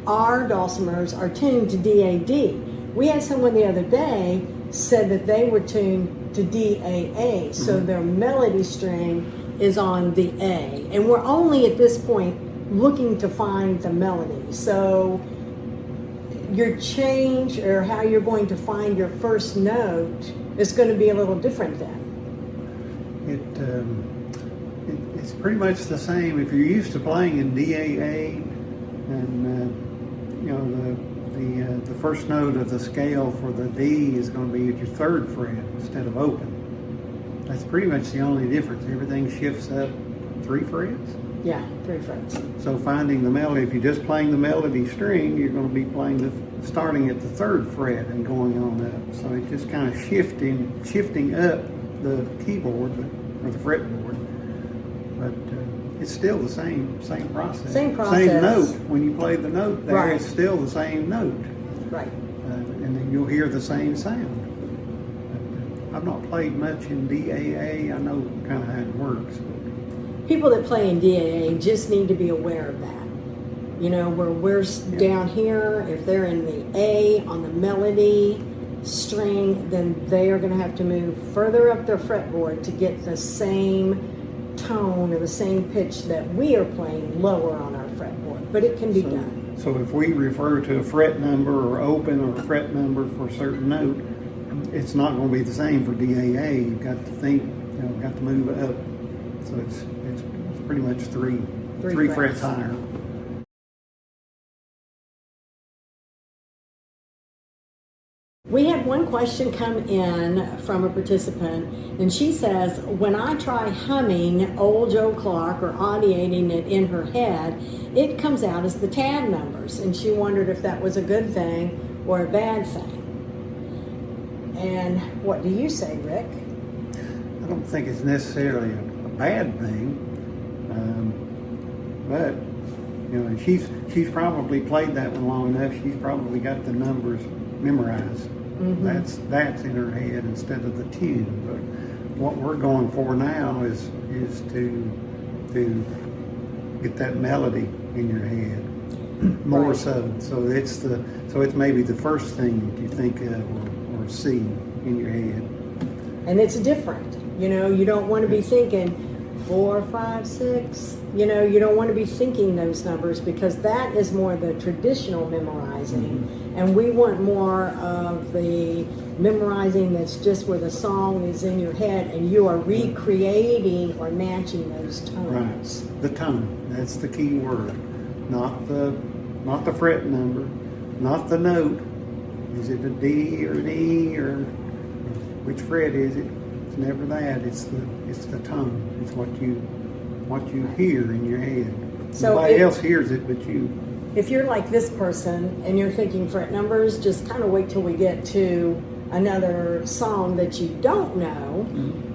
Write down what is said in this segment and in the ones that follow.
our dulcimers are tuned to DAD. We had someone the other day said that they were tuned to DAA, so their melody string is on the A. And we're only at this point looking to find the melody. So your change or how you're going to find your first note is going to be a little different then. It's pretty much the same. If you're used to playing in DAA, and the first note of the scale for the D is going to be at your third fret instead of open. That's pretty much the only difference. Everything shifts up 3 frets. Yeah, 3 frets. So finding the melody, if you're just playing the melody string, you're going to be playing starting at the 3rd fret and going on up. So it's just kind of shifting up the keyboard or the fretboard. But it's still the same process. Same process. Same note. When you play the note there, Right. it's still the same note. Right. And then you'll hear the same sound. But, I've not played much in DAA. I know kind of how it works. People that play in DAA just need to be aware of that. You know, where we're down here, if they're in the A on the melody string, then they are going to have to move further up their fretboard to get the same tone or the same pitch that we are playing lower on our fretboard. But it can be done. So if we refer to a fret number or open or a fret number for a certain note, it's not going to be the same for DAA. You've got to think, got to move up. So it's pretty much three frets higher. We had one question come in from a participant, and she says, when I try humming Old Joe Clark or audiating it in her head, it comes out as the tab numbers, and she wondered if that was a good thing or a bad thing. And what do you say, Rick? I don't think it's necessarily a bad thing, but she's probably played that one long enough. She's probably got the numbers memorized. That's in her head instead of the tune. But what we're going for now is to get that melody in your head more Right. so it's maybe the first thing that you think of or see in your head. And it's different. You don't want to be thinking 4, 5, 6. You don't want to be thinking those numbers because that is more the traditional memorizing. And we want more of the memorizing that's just where the song is in your head and you are recreating or matching those tones. Right. The tone. That's the key word. Not the fret number, not the note. Is it a D or an E or which fret is it? It's never that. It's the tone. It's what you hear in your head. So Nobody else hears it but you. If you're like this person and you're thinking fret numbers, just kind of wait till we get to another song that you don't know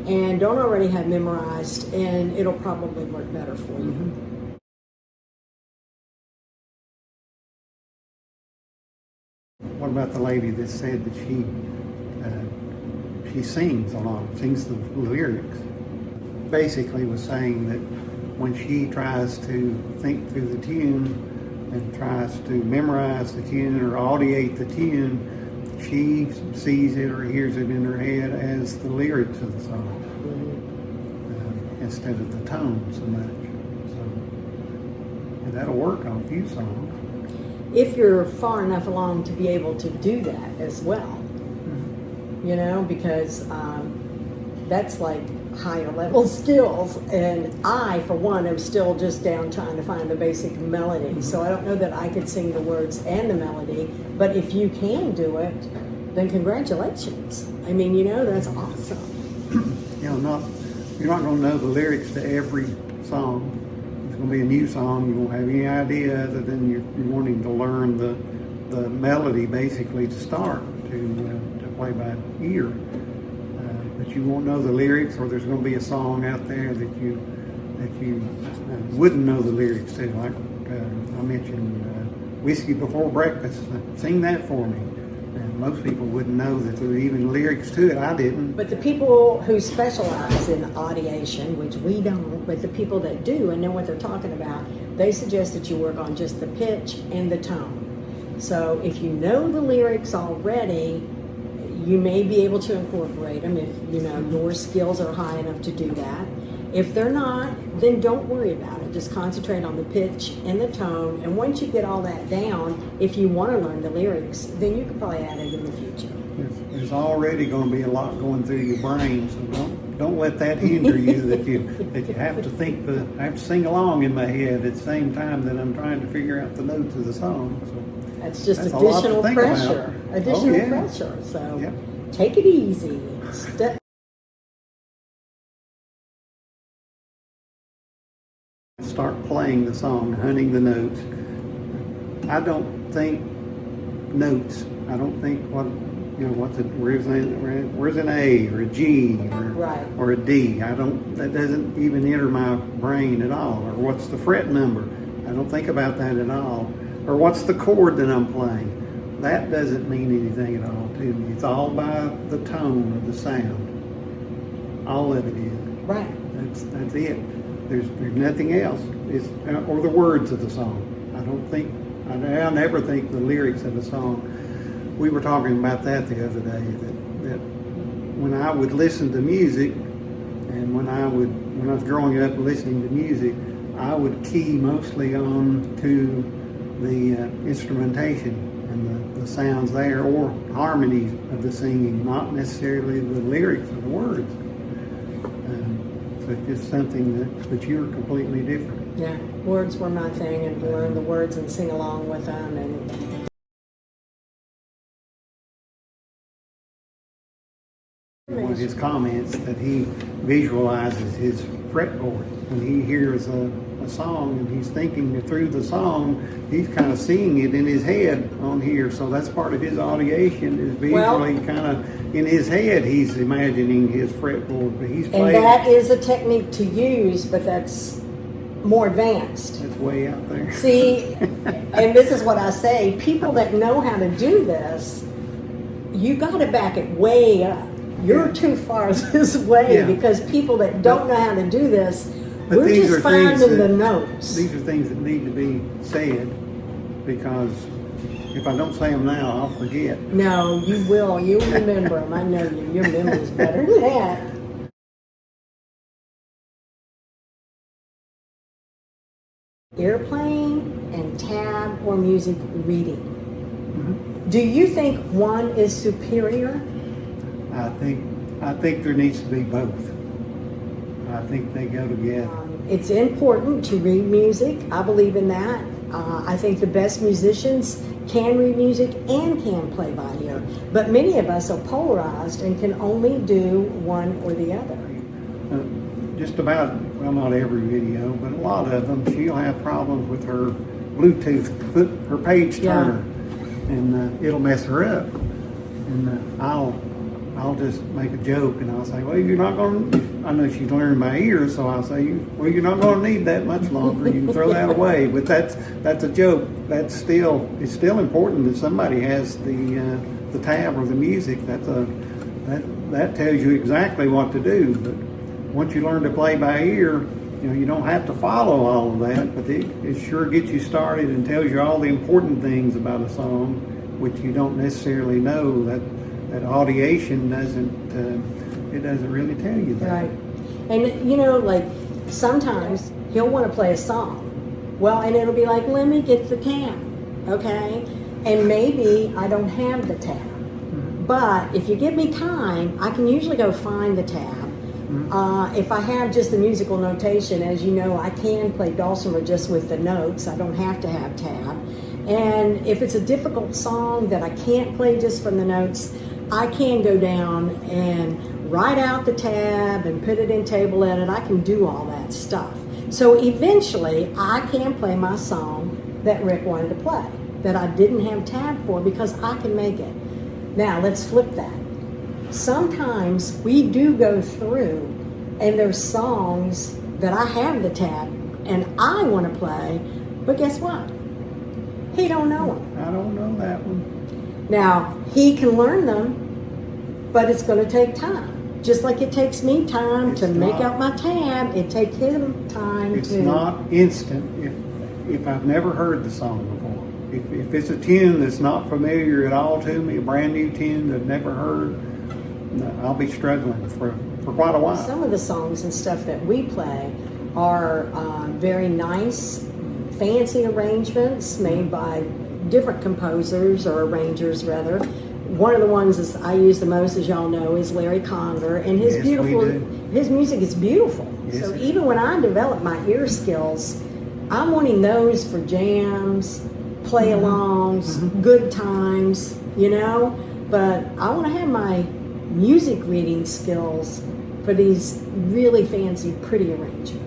and don't already have memorized, and it'll probably work better for you. What about the lady that said that she sings a lot, sings the lyrics? Basically was saying that when she tries to think through the tune and tries to memorize the tune or audiate the tune, she sees it or hears it in her head as the lyrics of the song instead of the tone so much. So and that'll work on a few songs. If you're far enough along to be able to do that as well, because that's like higher level skills, and I, for one, am still just down trying to find the basic melody. So I don't know that I could sing the words and the melody, but if you can do it, then congratulations. I mean, that's awesome. You're not going to know the lyrics to every song. It's going to be a new song. You won't have any idea other than you're wanting to learn the melody basically to start to play by ear. But you won't know the lyrics, or there's going to be a song out there that you wouldn't know the lyrics to. Like I mentioned, Whiskey Before Breakfast. Sing that for me. And most people wouldn't know that there were even lyrics to it. I didn't. But the people who specialize in audiation, which we don't, but the people that do and know what they're talking about, they suggest that you work on just the pitch and the tone. So if you know the lyrics already, you may be able to incorporate them if you know your skills are high enough to do that. If they're not, then don't worry about it. Just concentrate on the pitch and the tone. And once you get all that down, if you want to learn the lyrics, then you can probably add it in the future. There's already going to be a lot going through your brain, so don't let that hinder you. that you have to I have to sing along in my head at the same time that I'm trying to figure out the notes of the song. So that's just a lot to additional think pressure. about. Additional Yeah. pressure. So Yep. take it easy. Start playing the song, hunting the notes. I don't think notes. I don't think where's an A or a G Right. or a D. That doesn't even enter my brain at all. Or what's the fret number? I don't think about that at all. Or what's the chord that I'm playing? That doesn't mean anything at all to me. It's all by the tone of the sound. All of it is. Right. That's it. There's nothing else. Or the words of the song. I never think the lyrics of a song. We were talking about that the other day, that when I would listen to music, and when I was growing up listening to music, I would key mostly on to the instrumentation and the sounds there, or harmonies of the singing, not necessarily the lyrics or the words. So it's just something that you're completely different. Yeah, words were my thing, and to learn the words and sing along with them. And one of his comments that he visualizes his fretboard when he hears a song and he's thinking through the song, he's kind of seeing it in his head on here. So that's part of his audiation, is visually kind of in his head. He's imagining his fretboard, but he's playing. And that is a technique to use, but that's more advanced. It's way out there. See, and this is what I say: people that know how to do this, you got to back it way up. You're too far this way, because people that don't know how to do this, but we're just finding the notes. These are things that need to be said, because if I don't say them now, I'll forget. No, you will. You'll remember them. I know you. Your memory's better than that. Airplane and tab or music reading. Mm-hmm. Do you think one is superior? I think there needs to be both. I think they go together. It's important to read music. I believe in that. I think the best musicians can read music and can play by ear. But many of us are polarized and can only do one or the other. Just about, well, not every video, but a lot of them, she'll have problems with her Bluetooth, her page turner, and it'll mess her up. And I'll just make a joke, and I'll say, well, you're not going to, I know she's learned by ear, so I'll say, well, you're not going to need that much longer. You can throw that away. But that's a joke. It's still important that somebody has the tab or the music. That tells you exactly what to do. But once you learn to play by ear, you don't have to follow all of that, but it sure gets you started and tells you all the important things about a song, which you don't necessarily know. That audiation doesn't really tell you that. Right. And like sometimes he'll want to play a song. Well, and it'll be like, let me get the tab, okay? And maybe I don't have the tab. Mm-hmm. But if you give me time, I can usually go find the tab. Mm-hmm. If I have just the musical notation, as you know, I can play Dulcimer just with the notes. I don't have to have tab. And if it's a difficult song that I can't play just from the notes, I can go down and write out the tab and put it in table edit. I can do all that stuff. So eventually I can play my song that Rick wanted to play, that I didn't have tab for, because I can make it. Now let's flip that. Sometimes we do go through and there's songs that I have the tab and I want to play, but guess what? He don't know them. I don't know that one. Now, he can learn them, but it's going to take time. Just like it takes me time to make out my tab, it takes him time It's not instant. if I've never heard the song before, if it's a tune that's not familiar at all to me, a brand new tune that I've never heard, I'll be struggling for quite a while. Some of the songs and stuff that we play are very nice, fancy arrangements made by different composers or arrangers rather. One of the ones is I use the most, as y'all know, is Larry Conger, and his Yes, we beautiful, do. his music is beautiful. Yes, So it even when I develop my ear skills, I'm wanting those for jams, play alongs, good times, you know. But I want to have my music reading skills for these really fancy, pretty arrangements.